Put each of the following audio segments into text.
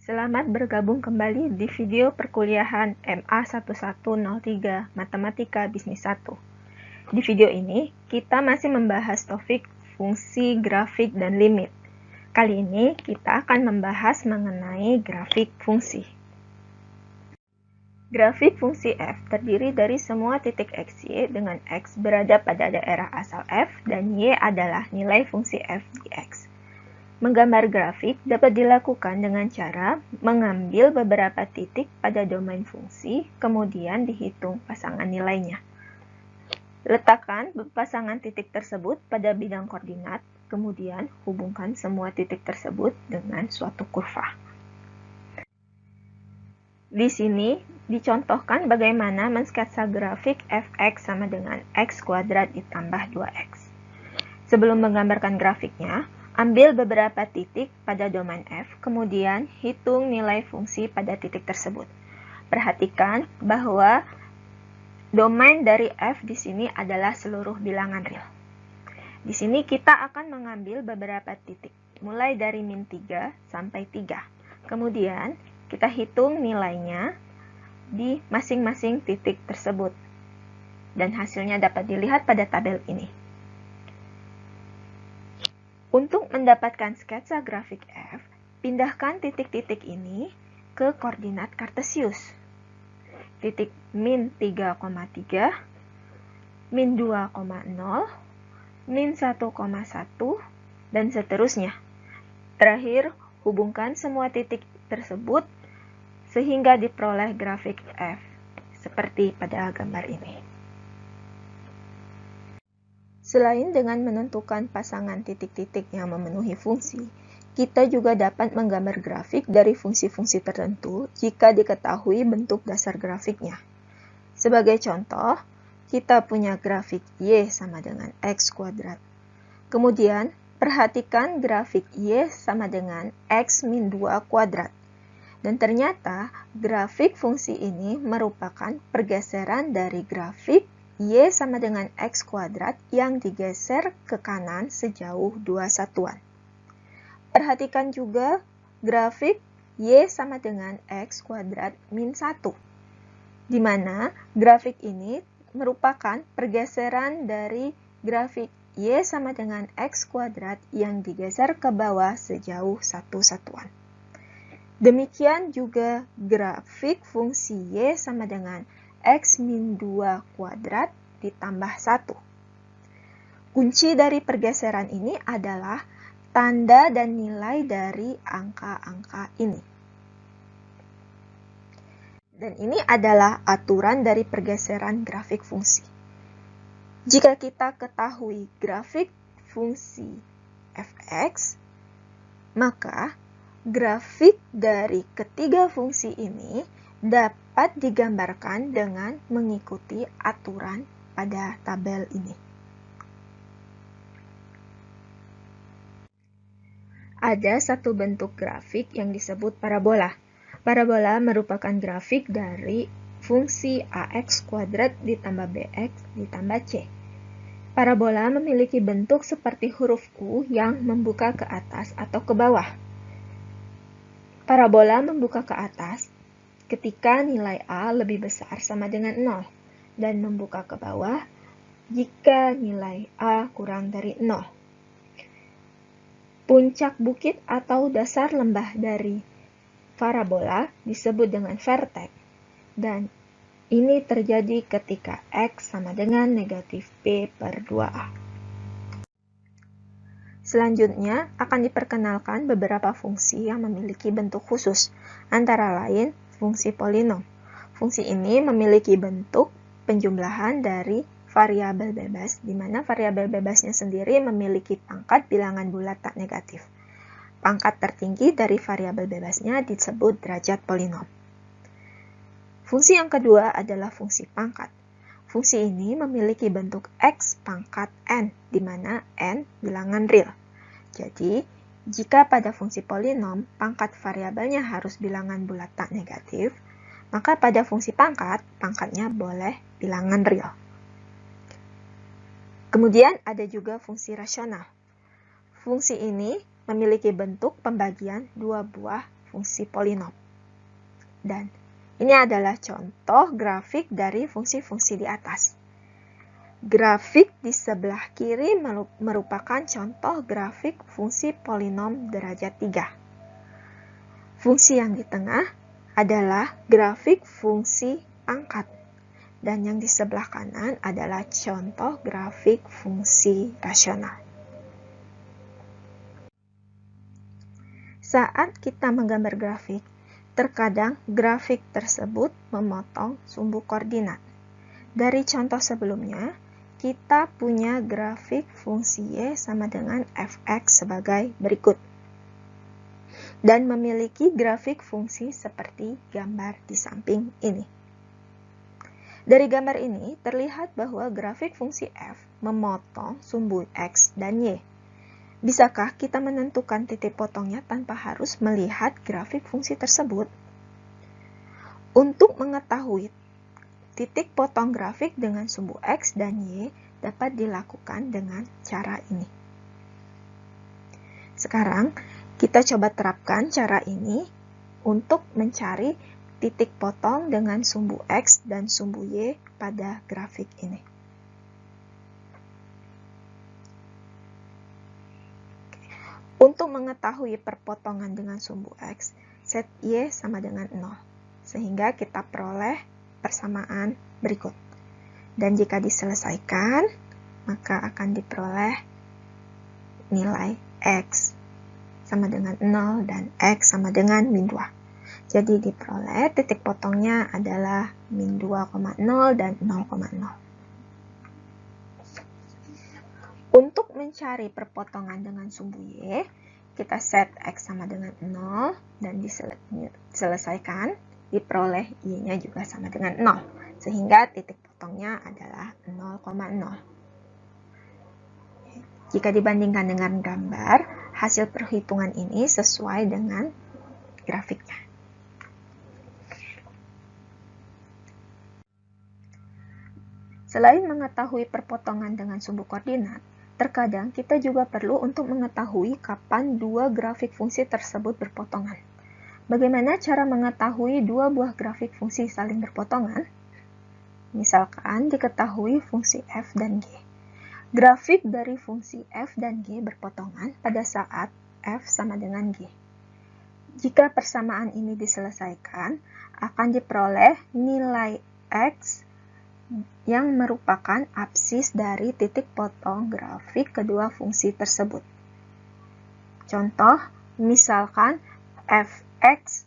Selamat bergabung kembali di video perkuliahan MA1103 Matematika Bisnis 1. Di video ini, kita masih membahas topik fungsi, grafik, dan limit. Kali ini, kita akan membahas mengenai grafik fungsi. Grafik fungsi f terdiri dari semua titik xy dengan x berada pada daerah asal f dan y adalah nilai fungsi f di x. Menggambar grafik dapat dilakukan dengan cara mengambil beberapa titik pada domain fungsi, kemudian dihitung pasangan nilainya. Letakkan pasangan titik tersebut pada bidang koordinat, kemudian hubungkan semua titik tersebut dengan suatu kurva. Di sini dicontohkan bagaimana mensketsa grafik fx sama dengan x kuadrat ditambah 2x. Sebelum menggambarkan grafiknya, ambil beberapa titik pada domain f, kemudian hitung nilai fungsi pada titik tersebut. Perhatikan bahwa domain dari f di sini adalah seluruh bilangan real. Di sini kita akan mengambil beberapa titik, mulai dari min 3 sampai 3. Kemudian kita hitung nilainya di masing-masing titik tersebut. Dan hasilnya dapat dilihat pada tabel ini. Untuk mendapatkan sketsa grafik f, pindahkan titik-titik ini ke koordinat kartesius. Titik min 3,3, min 2,0, min 1,1, dan seterusnya. Terakhir, hubungkan semua titik tersebut sehingga diperoleh grafik f, seperti pada gambar ini. Selain dengan menentukan pasangan titik-titik yang memenuhi fungsi, kita juga dapat menggambar grafik dari fungsi-fungsi tertentu jika diketahui bentuk dasar grafiknya. Sebagai contoh, kita punya grafik y sama dengan x kuadrat. Kemudian, perhatikan grafik y sama dengan x min 2 kuadrat. Dan ternyata, grafik fungsi ini merupakan pergeseran dari grafik y sama dengan x kuadrat yang digeser ke kanan sejauh 2 satuan. Perhatikan juga grafik y sama dengan x kuadrat min 1, di mana grafik ini merupakan pergeseran dari grafik y sama dengan x kuadrat yang digeser ke bawah sejauh 1 satuan. Demikian juga grafik fungsi y sama dengan x min 2 kuadrat ditambah 1. Kunci dari pergeseran ini adalah tanda dan nilai dari angka-angka ini. Dan ini adalah aturan dari pergeseran grafik fungsi. Jika kita ketahui grafik fungsi fx, maka grafik dari ketiga fungsi ini dapat digambarkan dengan mengikuti aturan pada tabel ini. Ada satu bentuk grafik yang disebut parabola. Parabola merupakan grafik dari fungsi ax kuadrat ditambah bx ditambah c. Parabola memiliki bentuk seperti huruf U yang membuka ke atas atau ke bawah. Parabola membuka ke atas ketika nilai A lebih besar sama dengan 0, dan membuka ke bawah jika nilai A kurang dari 0. Puncak bukit atau dasar lembah dari parabola disebut dengan vertex, dan ini terjadi ketika X sama dengan negatif B per 2A. Selanjutnya akan diperkenalkan beberapa fungsi yang memiliki bentuk khusus, antara lain fungsi polinom. Fungsi ini memiliki bentuk penjumlahan dari variabel bebas, di mana variabel bebasnya sendiri memiliki pangkat bilangan bulat tak negatif. Pangkat tertinggi dari variabel bebasnya disebut derajat polinom. Fungsi yang kedua adalah fungsi pangkat. Fungsi ini memiliki bentuk x pangkat n, di mana n bilangan real. Jadi, jika pada fungsi polinom, pangkat variabelnya harus bilangan bulat tak negatif, maka pada fungsi pangkat, pangkatnya boleh bilangan real. Kemudian ada juga fungsi rasional. Fungsi ini memiliki bentuk pembagian dua buah fungsi polinom. Dan ini adalah contoh grafik dari fungsi-fungsi di atas. Grafik di sebelah kiri merupakan contoh grafik fungsi polinom derajat 3. Fungsi yang di tengah adalah grafik fungsi angkat. Dan yang di sebelah kanan adalah contoh grafik fungsi rasional. Saat kita menggambar grafik, terkadang grafik tersebut memotong sumbu koordinat. Dari contoh sebelumnya, kita punya grafik fungsi y sama dengan fx sebagai berikut. Dan memiliki grafik fungsi seperti gambar di samping ini. Dari gambar ini, terlihat bahwa grafik fungsi f memotong sumbu x dan y. Bisakah kita menentukan titik potongnya tanpa harus melihat grafik fungsi tersebut? Untuk mengetahui titik potong grafik dengan sumbu x dan y dapat dilakukan dengan cara ini. Sekarang, kita coba terapkan cara ini untuk mencari titik potong dengan sumbu x dan sumbu y pada grafik ini. Untuk mengetahui perpotongan dengan sumbu x, set y sama dengan 0, sehingga kita peroleh persamaan berikut. Dan jika diselesaikan, maka akan diperoleh nilai x sama dengan 0 dan x sama dengan min 2. Jadi diperoleh titik potongnya adalah min 2,0 dan 0,0. Untuk mencari perpotongan dengan sumbu y, kita set x sama dengan 0 dan diselesaikan, diperoleh y-nya juga sama dengan 0. Sehingga titik potongnya adalah 0,0. Jika dibandingkan dengan gambar, hasil perhitungan ini sesuai dengan grafiknya. Selain mengetahui perpotongan dengan sumbu koordinat, terkadang kita juga perlu untuk mengetahui kapan dua grafik fungsi tersebut berpotongan. Bagaimana cara mengetahui dua buah grafik fungsi saling berpotongan? Misalkan diketahui fungsi f dan g. Grafik dari fungsi f dan g berpotongan pada saat f sama dengan g. Jika persamaan ini diselesaikan, akan diperoleh nilai x yang merupakan absis dari titik potong grafik kedua fungsi tersebut. Contoh, misalkan fx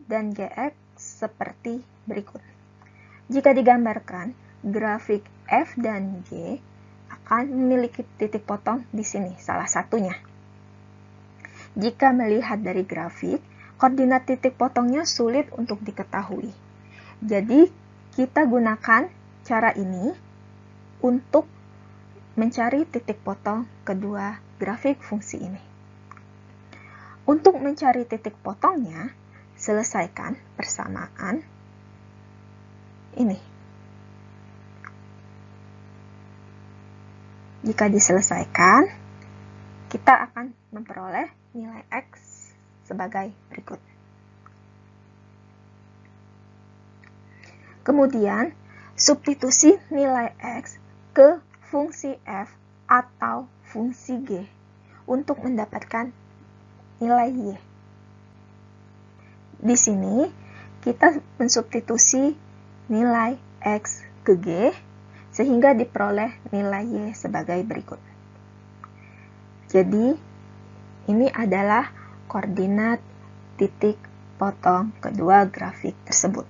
dan gx seperti berikut. Jika digambarkan, grafik f dan g akan memiliki titik potong di sini, salah satunya. Jika melihat dari grafik, koordinat titik potongnya sulit untuk diketahui. Jadi, kita gunakan cara ini untuk mencari titik potong kedua grafik fungsi ini. Untuk mencari titik potongnya, selesaikan persamaan ini. Jika diselesaikan, kita akan memperoleh nilai x sebagai berikut. Kemudian, substitusi nilai x ke fungsi f atau fungsi g untuk mendapatkan nilai y. Di sini, kita mensubstitusi nilai x ke g, sehingga diperoleh nilai y sebagai berikut. Jadi, ini adalah koordinat titik potong kedua grafik tersebut.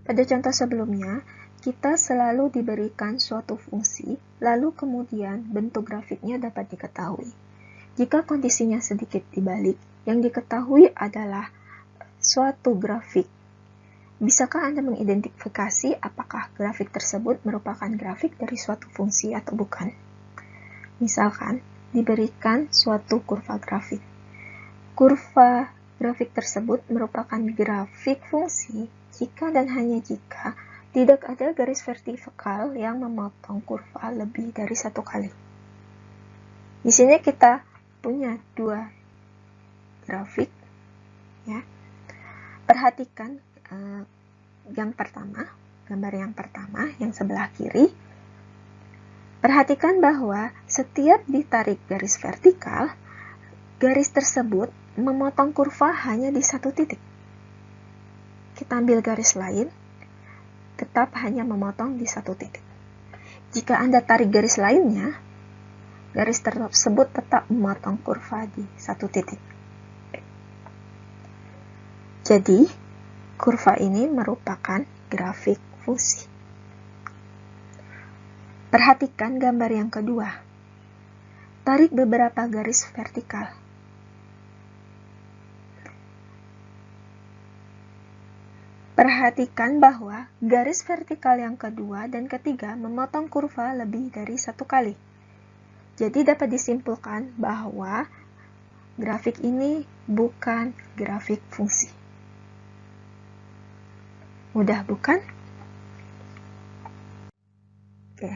Pada contoh sebelumnya, kita selalu diberikan suatu fungsi, lalu kemudian bentuk grafiknya dapat diketahui. Jika kondisinya sedikit dibalik, yang diketahui adalah suatu grafik. Bisakah Anda mengidentifikasi apakah grafik tersebut merupakan grafik dari suatu fungsi atau bukan? Misalkan, diberikan suatu kurva grafik. Kurva grafik tersebut merupakan grafik fungsi jika dan hanya jika tidak ada garis vertikal yang memotong kurva lebih dari satu kali. Di sini kita punya dua grafik. Ya. Perhatikan gambar yang pertama yang sebelah kiri. Perhatikan bahwa setiap ditarik garis vertikal, garis tersebut memotong kurva hanya di satu titik. Kita ambil garis lain, tetap hanya memotong di satu titik. Jika Anda tarik garis lainnya, garis tersebut tetap memotong kurva di satu titik. Jadi, kurva ini merupakan grafik fungsi. Perhatikan gambar yang kedua. Tarik beberapa garis vertikal. Perhatikan bahwa garis vertikal yang kedua dan ketiga memotong kurva lebih dari satu kali. Jadi dapat disimpulkan bahwa grafik ini bukan grafik fungsi. Mudah bukan? Oke.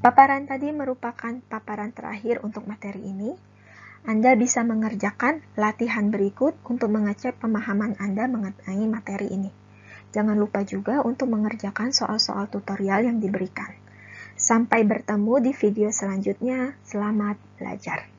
Paparan tadi merupakan paparan terakhir untuk materi ini. Anda bisa mengerjakan latihan berikut untuk mengecek pemahaman Anda mengenai materi ini. Jangan lupa juga untuk mengerjakan soal-soal tutorial yang diberikan. Sampai bertemu di video selanjutnya. Selamat belajar.